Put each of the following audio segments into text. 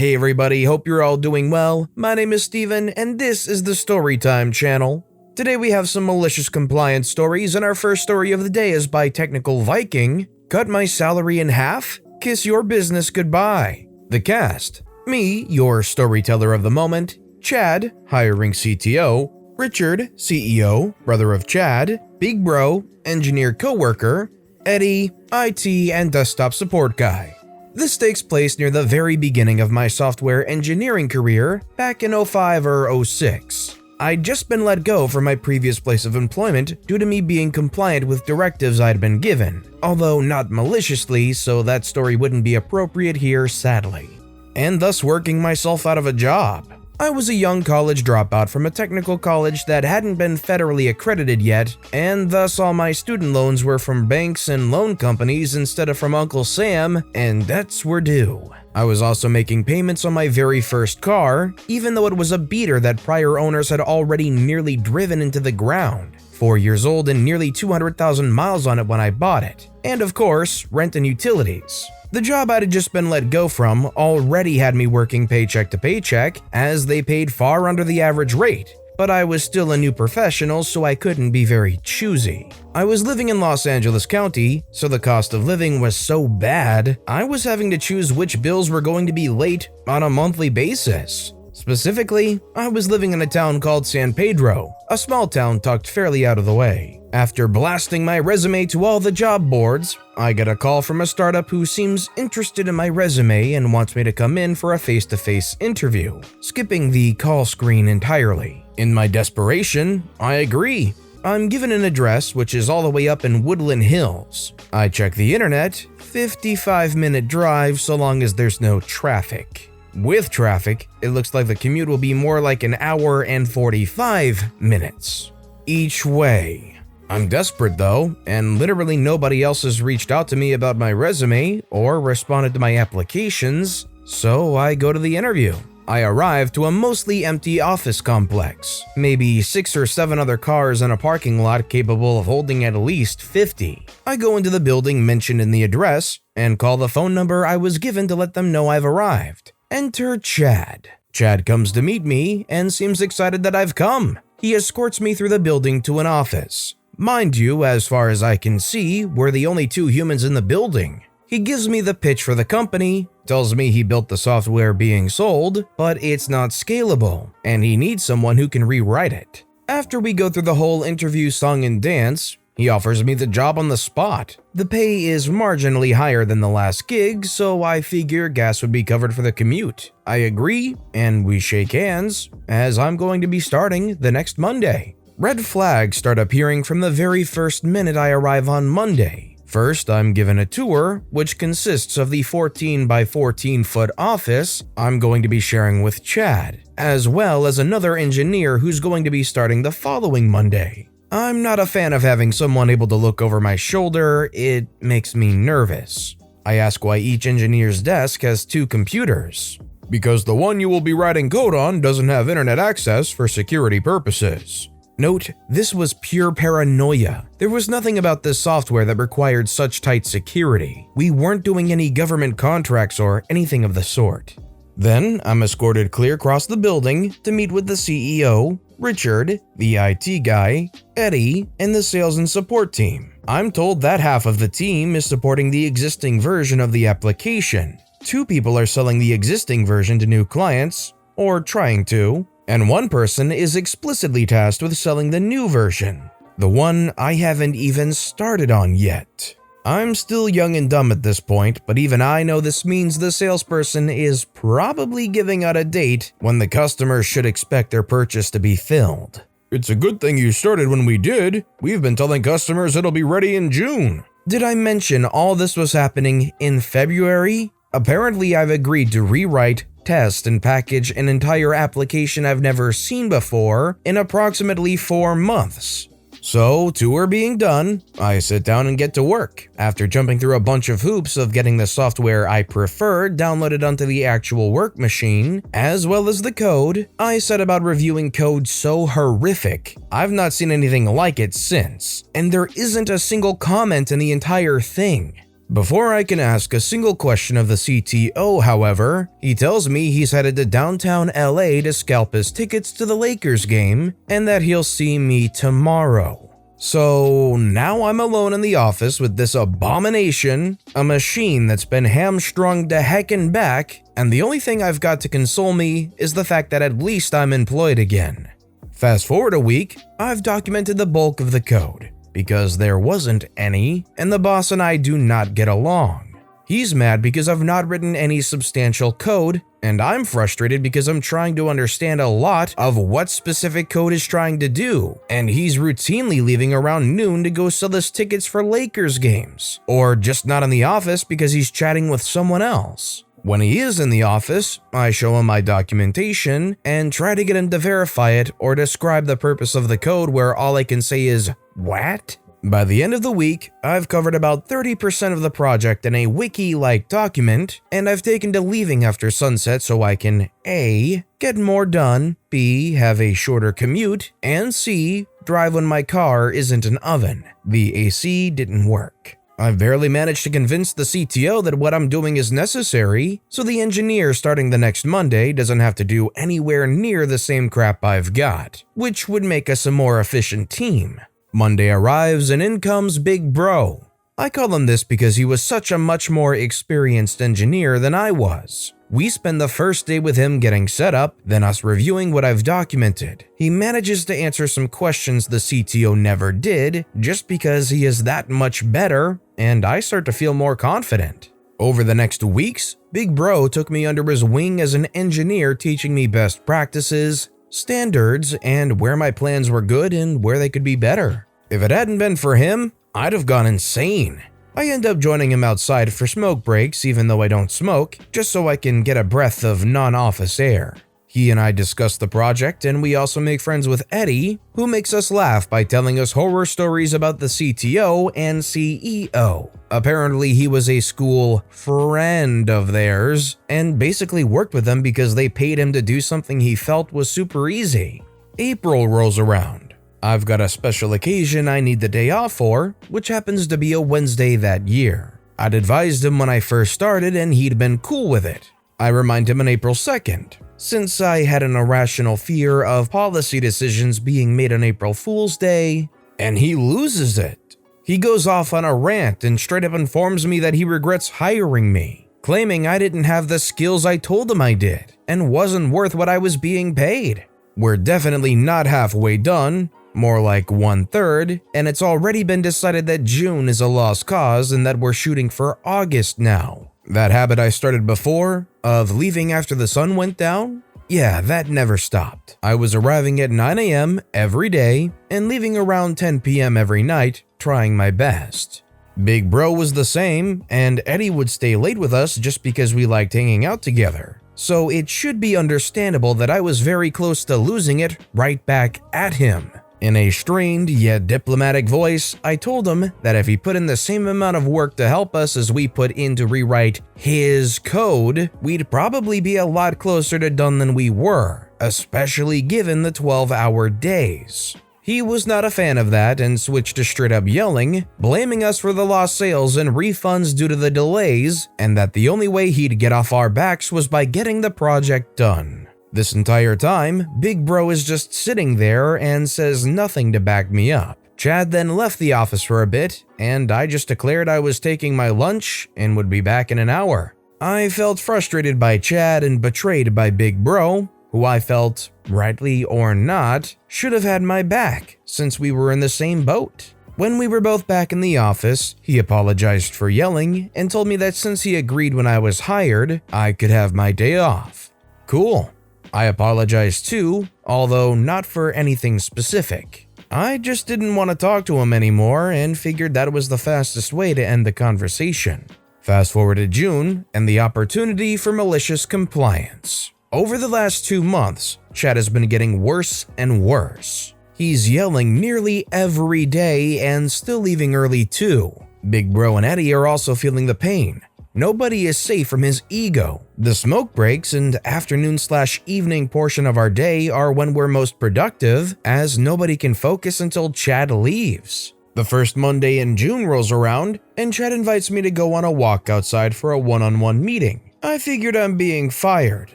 Hey everybody, hope you're all doing well. My name is Steven, and this is the Storytime channel. Today we have some malicious compliance stories, and our first story of the day is by Technical Viking. Cut my salary in half? Kiss your business goodbye. The cast: me, your storyteller of the moment, Chad, hiring CTO, Richard, CEO, brother of Chad, Big Bro, engineer coworker, Eddie, IT and desktop support guy. This takes place near the very beginning of my software engineering career back in 05 or 06. I'd just been let go from my previous place of employment due to me being compliant with directives I'd been given, although not maliciously, so that story wouldn't be appropriate here, sadly. And thus working myself out of a job. I was a young college dropout from a technical college that hadn't been federally accredited yet, and thus all my student loans were from banks and loan companies instead of from Uncle Sam, and debts were due. I was also making payments on my very first car, even though it was a beater that prior owners had already nearly driven into the ground. 4 years old and nearly 200,000 miles on it when I bought it. And of course, rent and utilities. The job I had just been let go from already had me working paycheck to paycheck, as they paid far under the average rate, but I was still a new professional, so I couldn't be very choosy. I was living in Los Angeles County, so the cost of living was so bad, I was having to choose which bills were going to be late on a monthly basis. Specifically, I was living in a town called San Pedro, a small town tucked fairly out of the way. After blasting my resume to all the job boards, I get a call from a startup who seems interested in my resume and wants me to come in for a face-to-face interview, skipping the call screen entirely. In my desperation, I agree. I'm given an address which is all the way up in Woodland Hills. I check the internet, 55-minute drive so long as there's no traffic. With traffic, it looks like the commute will be more like an hour and 45 minutes each way. I'm desperate though, and literally nobody else has reached out to me about my resume or responded to my applications, so I go to the interview. I arrive to a mostly empty office complex, maybe 6 or 7 other cars in a parking lot capable of holding at least 50. I go into the building mentioned in the address and call the phone number I was given to let them know I've arrived. Enter Chad. Chad comes to meet me and seems excited that I've come. He escorts me through the building to an office. Mind you, as far as I can see, we're the only 2 humans in the building. He gives me the pitch for the company, tells me he built the software being sold, but it's not scalable, and he needs someone who can rewrite it. After we go through the whole interview song and dance, he offers me the job on the spot. The pay is marginally higher than the last gig, so I figure gas would be covered for the commute. I agree, and we shake hands, as I'm going to be starting the next Monday. Red flags start appearing from the very first minute I arrive on Monday. First, I'm given a tour, which consists of the 14 by 14 foot office I'm going to be sharing with Chad, as well as another engineer who's going to be starting the following Monday. I'm not a fan of having someone able to look over my shoulder, it makes me nervous. I ask why each engineer's desk has 2 computers. Because the one you will be writing code on doesn't have internet access for security purposes. Note, this was pure paranoia. There was nothing about this software that required such tight security. We weren't doing any government contracts or anything of the sort. Then, I'm escorted clear across the building to meet with the CEO, Richard, the IT guy, Eddie, and the sales and support team. I'm told that half of the team is supporting the existing version of the application. 2 people are selling the existing version to new clients, or trying to, and 1 person is explicitly tasked with selling the new version, the one I haven't even started on yet. I'm still young and dumb at this point, but even I know this means the salesperson is probably giving out a date when the customer should expect their purchase to be filled. It's a good thing you started when we did. We've been telling customers it'll be ready in June. Did I mention all this was happening in February? Apparently I've agreed to rewrite, test, and package an entire application I've never seen before in approximately 4 months. So, tour being done, I sit down and get to work. After jumping through a bunch of hoops of getting the software I preferred downloaded onto the actual work machine, as well as the code, I set about reviewing code so horrific, I've not seen anything like it since, and there isn't a single comment in the entire thing. Before I can ask a single question of the CTO, however, he tells me he's headed to downtown LA to scalp his tickets to the Lakers game and that he'll see me tomorrow. So now I'm alone in the office with this abomination, a machine that's been hamstrung to heck and back, and the only thing I've got to console me is the fact that at least I'm employed again. Fast forward a week, I've documented the bulk of the code, because there wasn't any, and the boss and I do not get along. He's mad because I've not written any substantial code, and I'm frustrated because I'm trying to understand a lot of what specific code is trying to do, and he's routinely leaving around noon to go sell us tickets for Lakers games, or just not in the office because he's chatting with someone else. When he is in the office, I show him my documentation and try to get him to verify it or describe the purpose of the code where all I can say is, "What?" By the end of the week, I've covered about 30% of the project in a wiki-like document, and I've taken to leaving after sunset so I can A. get more done, B. have a shorter commute, and C. drive when my car isn't an oven. The AC didn't work. I've barely managed to convince the CTO that what I'm doing is necessary, so the engineer starting the next Monday doesn't have to do anywhere near the same crap I've got, which would make us a more efficient team. Monday arrives and in comes Big Bro. I call him this because he was such a much more experienced engineer than I was. We spend the first day with him getting set up, then us reviewing what I've documented. He manages to answer some questions the CTO never did, just because he is that much better, and I start to feel more confident. Over the next weeks, Big Bro took me under his wing as an engineer, teaching me best practices, standards, and where my plans were good and where they could be better. If it hadn't been for him, I'd have gone insane. I end up joining him outside for smoke breaks even though I don't smoke, just so I can get a breath of non-office air. He and I discuss the project, and we also make friends with Eddie, who makes us laugh by telling us horror stories about the CTO and CEO. Apparently, he was a school friend of theirs, and basically worked with them because they paid him to do something he felt was super easy. April rolls around. I've got a special occasion I need the day off for, which happens to be a Wednesday that year. I'd advised him when I first started, and he'd been cool with it. I remind him on April 2nd. Since I had an irrational fear of policy decisions being made on April Fool's Day, and he loses it. He goes off on a rant and straight up informs me that he regrets hiring me, claiming I didn't have the skills I told him I did, and wasn't worth what I was being paid. We're definitely not halfway done, more like 1/3, and it's already been decided that June is a lost cause and that we're shooting for August now. That habit I started before, of leaving after the sun went down, yeah, that never stopped. I was arriving at 9 a.m. every day and leaving around 10 p.m. every night, trying my best. Big Bro was the same, and Eddie would stay late with us just because we liked hanging out together. So it should be understandable that I was very close to losing it right back at him. In a strained yet diplomatic voice, I told him that if he put in the same amount of work to help us as we put in to rewrite his code, we'd probably be a lot closer to done than we were, especially given the 12-hour days. He was not a fan of that and switched to straight up yelling, blaming us for the lost sales and refunds due to the delays, and that the only way he'd get off our backs was by getting the project done. This entire time, Big Bro is just sitting there and says nothing to back me up. Chad then left the office for a bit, and I just declared I was taking my lunch and would be back in an hour. I felt frustrated by Chad and betrayed by Big Bro, who I felt, rightly or not, should have had my back since we were in the same boat. When we were both back in the office, he apologized for yelling and told me that since he agreed when I was hired, I could have my day off. Cool. I apologized too, although not for anything specific. I just didn't want to talk to him anymore and figured that was the fastest way to end the conversation. Fast forward to June and the opportunity for malicious compliance. Over the last 2 months, Chad has been getting worse and worse. He's yelling nearly every day and still leaving early too. Big Bro and Eddie are also feeling the pain. Nobody is safe from his ego. The smoke breaks and afternoon/evening portion of our day are when we're most productive, as nobody can focus until Chad leaves. The first Monday in June rolls around, and Chad invites me to go on a walk outside for a one-on-one meeting. I figured I'm being fired.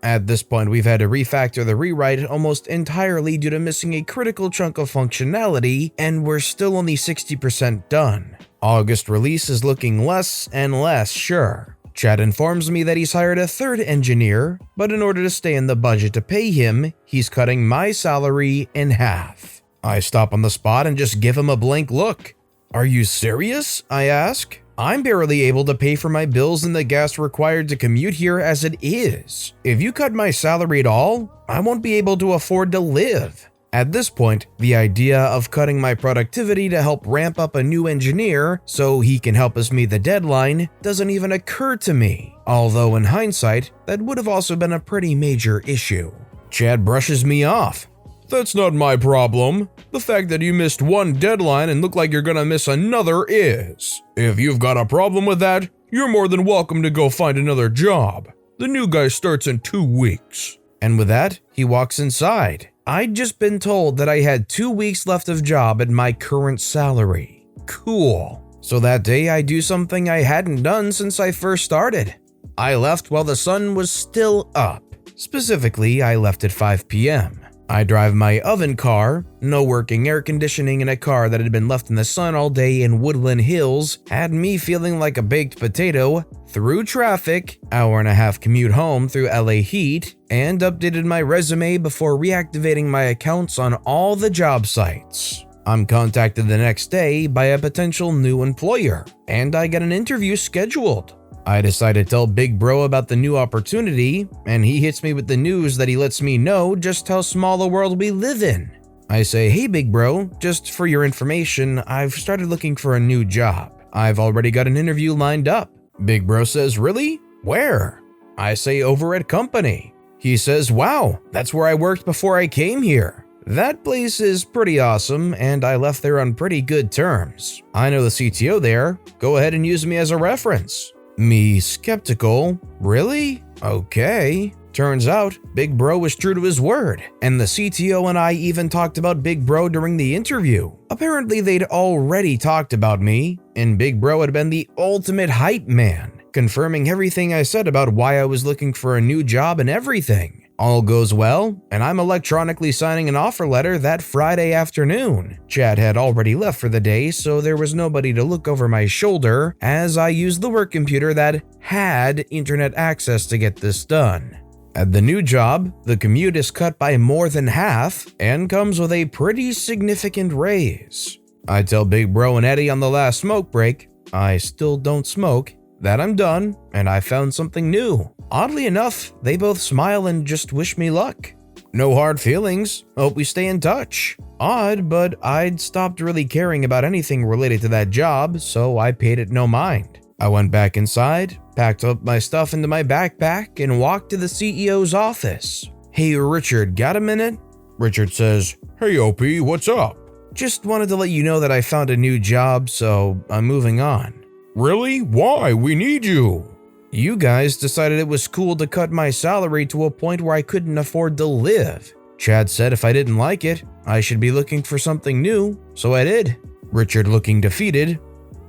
At this point, we've had to refactor the rewrite almost entirely due to missing a critical chunk of functionality, and we're still only 60% done. August release is looking less and less sure. Chad informs me that he's hired a third engineer, but in order to stay in the budget to pay him, he's cutting my salary in half. I stop on the spot and just give him a blank look. "Are you serious?" I ask. "I'm barely able to pay for my bills and the gas required to commute here as it is. If you cut my salary at all, I won't be able to afford to live." At this point, the idea of cutting my productivity to help ramp up a new engineer so he can help us meet the deadline doesn't even occur to me. Although in hindsight, that would have also been a pretty major issue. Chad brushes me off. "That's not my problem. The fact that you missed one deadline and look like you're gonna miss another is. If you've got a problem with that, you're more than welcome to go find another job. The new guy starts in 2 weeks. And with that, he walks inside. I'd just been told that I had 2 weeks left of job at my current salary. Cool. So that day I do something I hadn't done since I first started. I left while the sun was still up. Specifically, I left at 5 p.m. I drive my oven car. No working air conditioning in a car that had been left in the sun all day in Woodland Hills had me feeling like a baked potato, through traffic, hour-and-a-half commute home through LA heat, and updated my resume before reactivating my accounts on all the job sites. I'm contacted the next day by a potential new employer, and I get an interview scheduled. I decide to tell Big Bro about the new opportunity, and he hits me with the news that he lets me know just how small the world we live in. I say, "Hey Big Bro, just for your information, I've started looking for a new job. I've already got an interview lined up." Big Bro says, "Really? Where?" I say, "Over at company." He says, "Wow, that's where I worked before I came here. That place is pretty awesome, and I left there on pretty good terms. I know the CTO there. Go ahead and use me as a reference." Me skeptical, "Really? Okay." Turns out, Big Bro was true to his word, and the CTO and I even talked about Big Bro during the interview. Apparently they'd already talked about me, and Big Bro had been the ultimate hype man, confirming everything I said about why I was looking for a new job and everything. All goes well, and I'm electronically signing an offer letter that Friday afternoon. Chad had already left for the day, so there was nobody to look over my shoulder as I used the work computer that had internet access to get this done. At the new job, the commute is cut by more than half and comes with a pretty significant raise. I tell Big Bro and Eddie on the last smoke break, I still don't smoke, that I'm done and I found something new. Oddly enough, they both smile and just wish me luck. No hard feelings, hope we stay in touch. Odd, but I'd stopped really caring about anything related to that job, so I paid it no mind. I went back inside, packed up my stuff into my backpack, and walked to the CEO's office. "Hey Richard, got a minute?" Richard says, "Hey OP, what's up?" "Just wanted to let you know that I found a new job, so I'm moving on." "Really? Why? We need you." "You guys decided it was cool to cut my salary to a point where I couldn't afford to live. Chad said if I didn't like it, I should be looking for something new, so I did." Richard, looking defeated,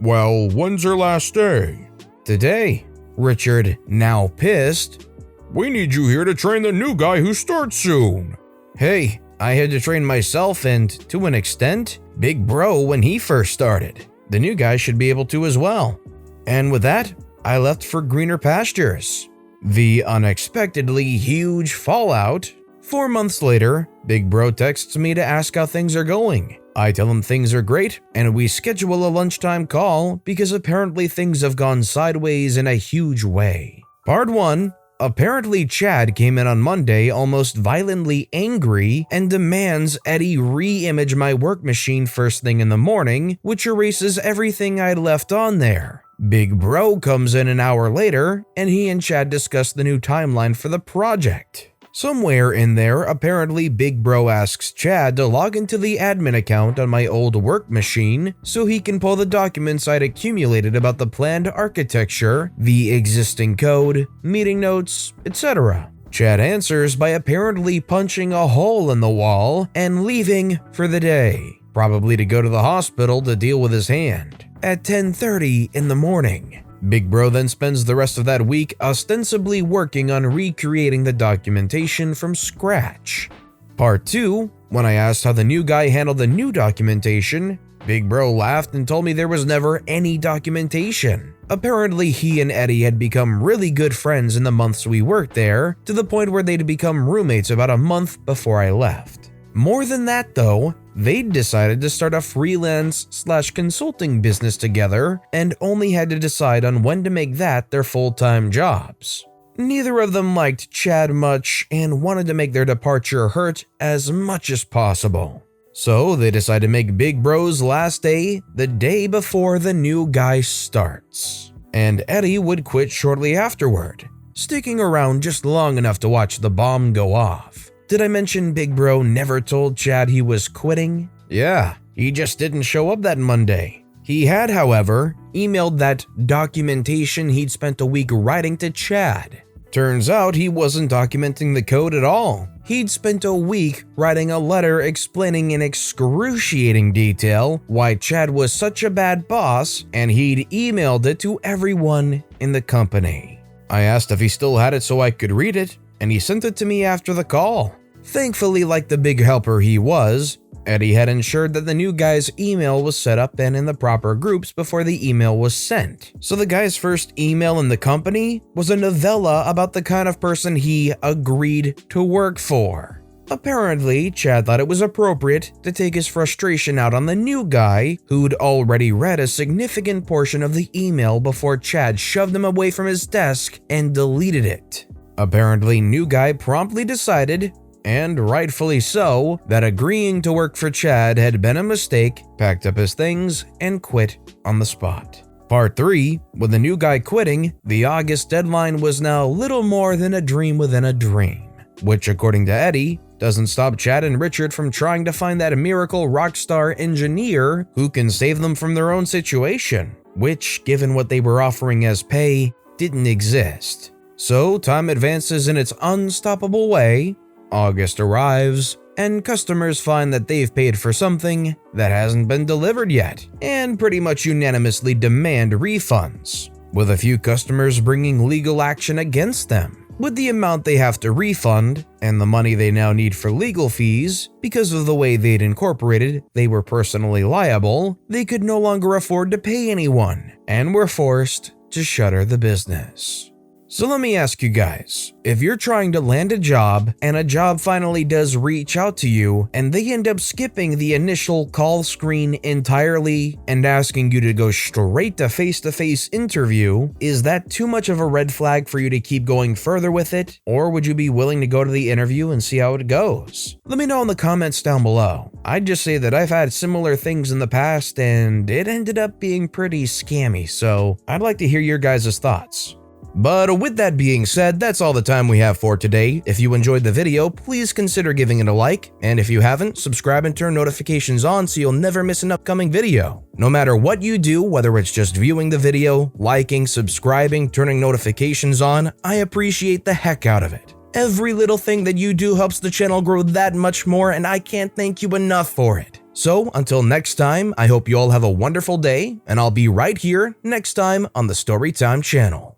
"Well, when's your last day?" "Today." Richard, now pissed, "We need you here to train the new guy who starts soon." "Hey, I had to train myself and, to an extent, Big Bro when he first started. The new guy should be able to as well." And with that, I left for greener pastures. The unexpectedly huge fallout. 4 months later, Big Bro texts me to ask how things are going. I tell him things are great, and we schedule a lunchtime call because apparently things have gone sideways in a huge way. Part 1. Apparently Chad came in on Monday almost violently angry and demands Eddie re-image my work machine first thing in the morning, which erases everything I'd left on there. Big Bro comes in an hour later, and he and Chad discuss the new timeline for the project. Somewhere in there, apparently Big Bro asks Chad to log into the admin account on my old work machine so he can pull the documents I'd accumulated about the planned architecture, the existing code, meeting notes, etc. Chad answers by apparently punching a hole in the wall and leaving for the day. probably to go to the hospital to deal with his hand. At 10:30 in the morning, Big Bro then spends the rest of that week ostensibly working on recreating the documentation from scratch. Part 2, when I asked how the new guy handled the new documentation, Big Bro laughed and told me there was never any documentation. Apparently, he and Eddie had become really good friends in the months we worked there, to the point where they'd become roommates about a month before I left. More than that though, they'd decided to start a freelance/consulting business together and only had to decide on when to make that their full-time jobs. Neither of them liked Chad much and wanted to make their departure hurt as much as possible. So they decided to make Big Bro's last day the day before the new guy starts. And Eddie would quit shortly afterward, sticking around just long enough to watch the bomb go off. Did I mention Big Bro never told Chad he was quitting? Yeah, he just didn't show up that Monday. He had, however, emailed that documentation he'd spent a week writing to Chad. Turns out he wasn't documenting the code at all. He'd spent a week writing a letter explaining in excruciating detail why Chad was such a bad boss, and he'd emailed it to everyone in the company. I asked if he still had it so I could read it, and he sent it to me after the call. Thankfully, like the big helper he was, Eddie had ensured that the new guy's email was set up and in the proper groups before the email was sent. So the guy's first email in the company was a novella about the kind of person he agreed to work for. Apparently, Chad thought it was appropriate to take his frustration out on the new guy who'd already read a significant portion of the email before Chad shoved him away from his desk and deleted it. Apparently, new guy promptly decided, and rightfully so, that agreeing to work for Chad had been a mistake, packed up his things, and quit on the spot. Part 3, with the new guy quitting, the August deadline was now little more than a dream within a dream, which according to Eddie, doesn't stop Chad and Richard from trying to find that miracle rockstar engineer who can save them from their own situation, which, given what they were offering as pay, didn't exist. So time advances in its unstoppable way, August arrives, and customers find that they've paid for something that hasn't been delivered yet, and pretty much unanimously demand refunds, with a few customers bringing legal action against them. With the amount they have to refund, and the money they now need for legal fees, because of the way they'd incorporated they were personally liable, they could no longer afford to pay anyone, and were forced to shutter the business. So let me ask you guys, if you're trying to land a job and a job finally does reach out to you and they end up skipping the initial call screen entirely and asking you to go straight to face-to-face interview, is that too much of a red flag for you to keep going further with it? Or would you be willing to go to the interview and see how it goes? Let me know in the comments down below. I'd just say that I've had similar things in the past and it ended up being pretty scammy, so I'd like to hear your guys' thoughts. But with that being said, that's all the time we have for today. If you enjoyed the video, please consider giving it a like, and if you haven't, subscribe and turn notifications on so you'll never miss an upcoming video. No matter what you do, whether it's just viewing the video, liking, subscribing, turning notifications on, I appreciate the heck out of it. Every little thing that you do helps the channel grow that much more, and I can't thank you enough for it. So until next time, I hope you all have a wonderful day, and I'll be right here next time on the Storytime channel.